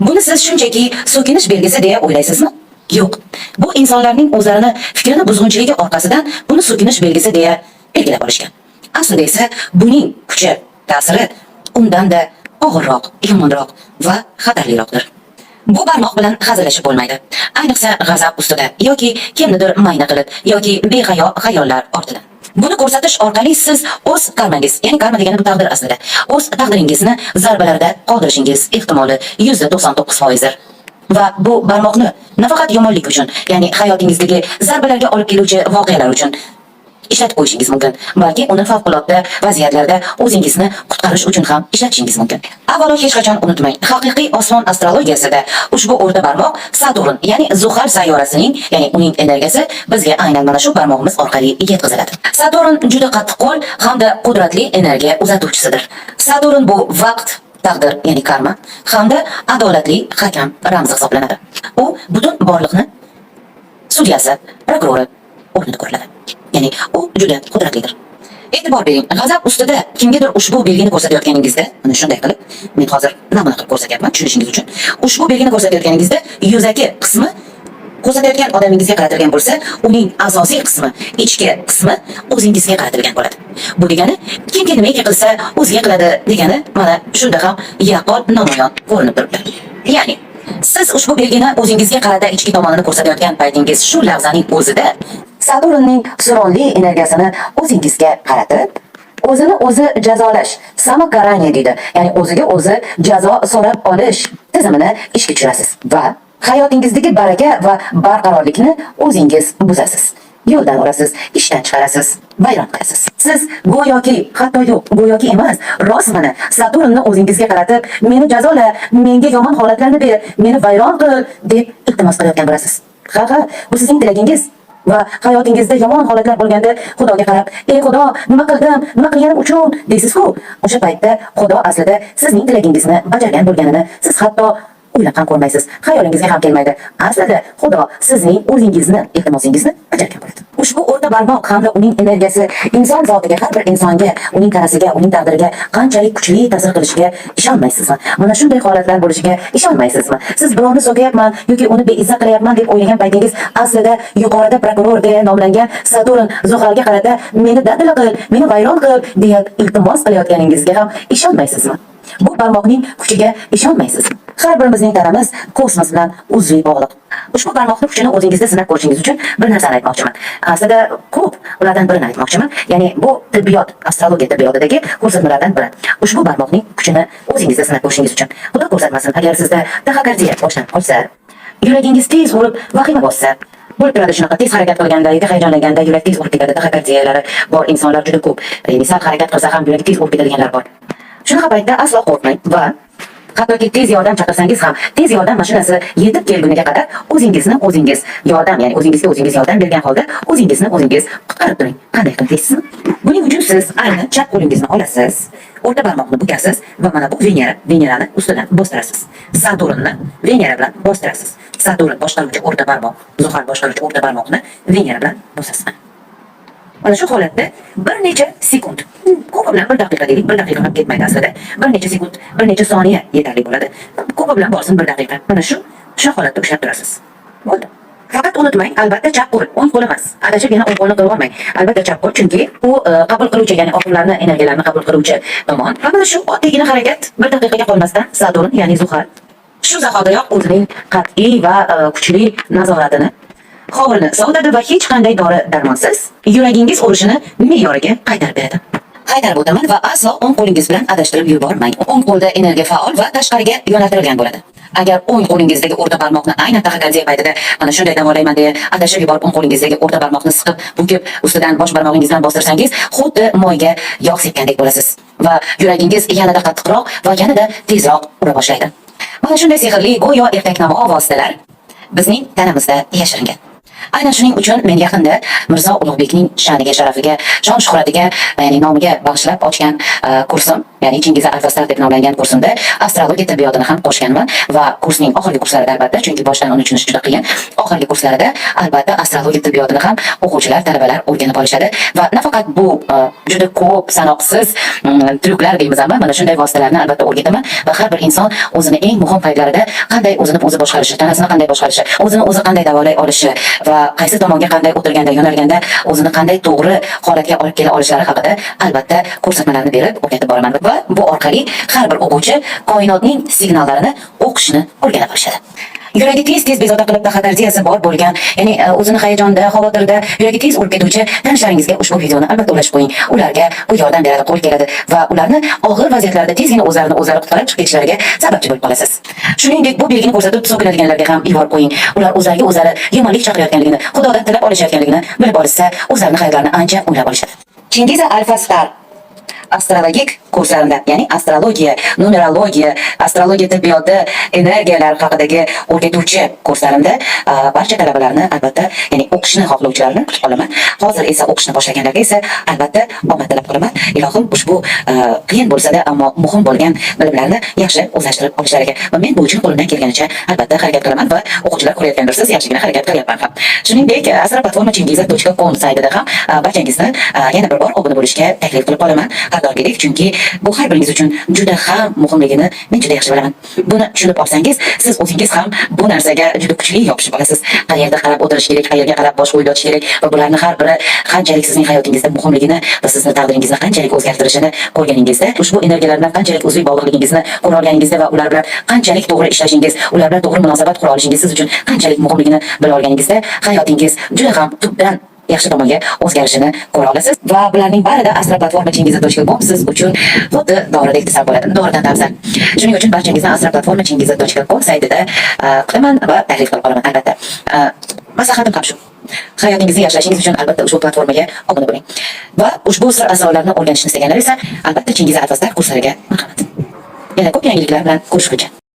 Buni siz shunchaki so'kinish belgisi deya o'ylaysizmi? Yo'q. Bu insonlarning o'zlarini fikrini buzg'unchiligi orqasidan buni so'kinish belgisi deya belgilab olishgan. Aslida esa buning kuchi, ta'siri undan-da og'irroq, yomonroq va xatarliroqdir. Bu barmoq bilan hazillashib bo'lmaydi. Ayniqsa g'azab ustida yoki kimnidir mayna qilib yoki behayo xayollar ortidan. Buni ko'rsatish orqali siz o'z karmangiz, ya'ni karma degani bu taqdir aslida, o'z taqdiringizni zarbalarda qoldirishingiz ehtimoli %99%dir. Va bu barmoqni nafaqat yomonlik uchun, ya'ni hayotingizdagi zarbalarga olib keluvchi voqealar uchun ishlatib qo'yishingiz mumkin, balki uni favqulodda vaziyatlarda o'zingizni qutqarish uchun ham ishlatishingiz mumkin. Avvalo hech qachon unutmang, haqiqiy osmon astrologiyasida ushbu o'rta barmoq Saturn, ya'ni Zuhal sayyorasining, ya'ni uning energiyasi bizga aynan mana shu barmog'imiz orqali yetkaziladi. Saturn juda qattiqqo'l hamda qudratli energiya uzatuvchisidir. Saturn bu vaqt, taqdir, ya'ni karma hamda adolatli hakam ramzi hisoblanadi. U butun borliqni sudyasi, prokurori o'rnida ko'riladi. Ya'ni u juda qudratlidir. E'tibor bering, g'azab ustida kimgadir ushbu belgini ko'rsatayotganingizda, mana shunday qilib, men hozir namuna qilib ko'rsatyapman tushunishingiz uchun. Ushbu belgini ko'rsatayotganingizda yuzaki qismi ko'rsatayotgan odamingizga qaratilgan bo'lsa, uning asosiy qismi, ichki qismi o'zingizga qaratilgan bo'ladi. Bu degani, kimga nimaki qilsa, o'ziga qiladi degani mana shunda ham yaqqol namoyon ko'rinib turibdi. Ya'ni siz ushbu belgini o'zingizga qarata ichki tomonini ko'rsatayotgan paytingiz shu lahzaning o'zida Saturnning suronli energiyasini o'zingizga qaratib, o'zini o'zi jazolash, samokaraniya deydi. Ya'ni o'ziga o'zi jazo so'rab olish tizimini ishga tushirasiz va hayotingizdagi baraka va barqarorlikni o'zingiz buzasiz. Yo'ldan urasiz, ishdan chiqarasiz, vayron qilasiz. Siz go'yoki, hatto yo'q, go'yoki emas, rostmana Saturnni o'zingizga qaratib, meni jazola, menga yomon holatlarni ber, meni vayron qil deb iltimos qilayotgan bo'lasiz. Ha, bu sizning tilagingiz. Va hayotingizda yomon holatlar bo'lganda Xudoga qarab, "Ey Xudo, nima qildim? Nima qilganim uchun?" deysiz-ku. O'sha paytda Xudo aslida sizning tilagingizni bajargan bo'lganini siz hatto o'ylab ham ko'rmaysiz. Xayolingizga ham kelmaydi. Aslida Xudo sizning o'zingizni, iltimosingizni bajargan bo'ladi. Ushbu o'rta barmoq hamda uning energiyasi inson zotiga, har bir insonga, uning tanasiga, uning taqdiriga qanchalik kuchli ta'sir qilishiga ishonmaysizmi? Mana shunday holatlar bo'lishiga ishonmaysizmi? Siz birovni so'kayapman yoki uni beizzat qilyapman deb o'ylagan paytingiz aslida yuqorida prokuror deya nomlangan Saturn Zuhalga qarata "Meni dadil qil, meni vayron qil" deya iltimos qilayotganingizga ham ishonmaysizmi? Bu barmoqning kuchiga ishonmaysizmi? Har birimizning tanamiz kosmos bilan uzviy bog'liq. Ushbu barmoqning kuchini o'zingizda sinab ko'rishingiz uchun bir narsani aytmoqchiman. Aslida ko'p ulardan birini aytmoqchiman. Ya'ni bu tibbiyot, astrologiya tibbiyotidagi ko'rsatmalardan biri. Ushbu barmoqning kuchini o'zingizda sinab ko'rishingiz uchun. Xudo ko'rsatmasin, agar sizda taxikardiya boshlanib qolsa, yuragingiz tez urib, vahima bossa, bo'lib turadi shunaqa tez harakat qilganda yoki hayajonlanganda yurak tez urib ketadi, taxikardiyalari bor insonlar juda ko'p. Ya'ni sal harakat qilsa ham yuragi tez urib ketadiganlar bor. Shunaqa paytda aslo qo'rqmang va hattoki tez yordam chaqirsangiz ham, tez yordam mashinasi yetib kelguniga qadar o'zingizni o'zingiz yordam, ya'ni o'zingizga o'zingiz yordam bergan holda o'zingizni o'zingiz qutqarib turing. Qanday qilib deysizmi? Buning uchun siz ayni chap qo'lingizni olasiz, o'rta barmoqni bukasiz va mana bu Venerani ustidan bostirasiz. Saturnni Venera bilan bostirasiz. Saturn boshqaruvchi o'rta barmoq, Zuhal boshqaruvchi o'rta barmoqni Venera bilan bosasiz. Mana shu holatda bir necha sekund, ko'pi bilan 1 daqiqa deylik, 1 daqiqa ham ketmaydi aslida. Bir necha sekund, bir necha soniya yetarli bo'ladi. Ko'pi bilan borsin 1 daqiqa. Mana shu holatda ushlab turasiz. Bo'ldi. Faqat unutmang, albatta chap qo'l, o'ng qo'l emas. Adashib yana o'ng qo'lni qilib olmang. Albatta chap qo'l, chunki u qabul qiluvchi, ya'ni oqimlarni, energiyalarni qabul qiluvchi tomon. Va mana shu oddiygina harakat 1 daqiqaga qolmasdan Saturn, ya'ni Zuhal shu zahotiyoq o'zining qat'iy va kuchli nazoratini hovrini sovutadi va hech qanday dori darmonsiz yuragingiz urishini me'yoriga qaytarib beradi. Qaytarib o'taman va aslo o'ng qo'lingiz bilan adashtirib yubormang. O'ng qo'lda energiya faol va tashqariga yo'naltirilgan bo'ladi. Agar o'ng qo'lingizdagi o'rta barmoqni aynan taxikardiya paytida mana shunday davolayman deya adashib yuborib o'ng qo'lingizdagi o'rta barmoqni siqib, bukib, ustidan bosh barmog'ingizdan bostirsangiz, xuddi moyga yog' sepgandek bo'lasiz va yuragingiz yanada qattiqroq va yanada tezroq ura boshlaydi. Mana shunday sehrli go'yo ertaknamo vositalar bizning tanamizda yashiringan. Aynan shuning uchun men yaqinda Mirzo Ulug'bekning sha'niga, sharafiga, shon-shuhratiga, ya'ni nomiga bag'ishlab ochgan kursim, ya'ni Chingiza Alfastar deb nomlangan kursimda astrologiya tibbiyotini ham qo'shganman va kursning oxirgi kurslarida albatta, chunki boshdan uni tushunish juda qiyin. Oxirgi kurslarida albatta astrologiya tibbiyotini ham o'quvchilar, talabalar o'rganib olishadi va nafaqat bu juda ko'p sanoqsiz tryuklar deymizmi, mana shunday vositalarni albatta o'rgataman va har bir inson o'zini eng muhim paytlarida qanday o'zini o'zi boshqarishi, tanasini qanday boshqarishi, o'zini o'zi qanday davolay olishi va qaysi tomonga qanday o'tirganda, yo'nalganda o'zini qanday to'g'ri holatga olib kela olishlari haqida albatta ko'rsatmalarni berib o'rgatib boraman va bu orqali har bir o'quvchi koinotning signallarini o'qishni o'rganib olishadi. Yuragi tez bezovta qilib taxardiyasi bor bo'lgan, ya'ni o'zini hayajonda, xavotirda, yuragi tez urib ketuvchi tanishlaringizga ushbu videoni albatta ulashib qo'ying. Ularga bu yordam beradi, qo'l keladi va ularni og'ir vaziyatlarda tezgina o'zlari qutqarib chiqib ketishlariga sababchi bo'lib qolasiz. Shuningdek, bu belgini ko'rsatib so'kinadiganlarga ham yuborib qo'ying. Ular o'zlariga o'zlari yomonlik chaqirayotganligini, Xudodan tilab olishayotganligini bilib olishsa, o'zlarining xayrlarini ancha o'ylab olishadi. Chingiza Alfastar astrologik kurslarimda, ya'ni astrologiya, numerologiya, astrologiya tibbiyoti, energiyalar haqidagi o'rgatuvchi kurslarimda barcha talabalarni albatta, ya'ni o'qishni xohlovchilarni kutib qolaman. Hozir esa o'qishni boshlaganlarga esa albatta omad tilab qolaman. Ilohim ushbu qiyin bo'lsa-da, ammo muhim bo'lgan bilimlarni yaxshi o'zlashtirib olishlariga va men bu uchun qo'limdan kelganicha albatta harakat qilaman va o'quvchilar ko'rayotgandirsiz, yaxshigina harakat qilyapman ham. Shuningdek, astroplatforma.chingiza.com saytida ham barchangizni yana bir bor obuna bo'lishga taklif qilib qolaman. Har doimgidek, chunki bu har biringiz uchun juda ham muhimligini men juda yaxshi bilaman. Buni tushunib olsangiz, siz o'zingiz ham bu narsaga juda kuchli yopishib olasiz. Qayerda qarab o'tirish kerak, qayerga qarab bosh qo'yib yotish kerak va bularning har biri qanchalik sizning hayotingizda muhimligini va sizning taqdiringizni qanchalik o'zgartirishini ko'rganingizda, ushbu energiyalar bilan qanchalik uzviy bog'liqligingizni ko'ra olganingizda va ular bilan qanchalik to'g'ri ishlashingiz, ular bilan to'g'ri munosabat qura olishingiz siz uchun qanchalik muhimligini bila olganingizda, hayotingiz juda ham tubdan yaxshi tomonga o'zgarishini ko'ra olasiz va bularning barida astroplatforma.chingiza.com siz uchun xuddi doridek tasavvur bo'ladi, doridan afzal. Shuning uchun barchangizni astroplatforma.chingiza.com saytida kutaman va taklif qilib qolaman albatta. Maslahatim ham shu. Hayotingizni yaxshilashingiz uchun albatta ushbu platformaga obuna bo'ling. Va ushbu sir asrorlarni o'rganishni istaganlar esa albatta Chingiza Alfastar kurslariga marhamat. Yana ko'p yangiliklar bilan ko'rishguncha.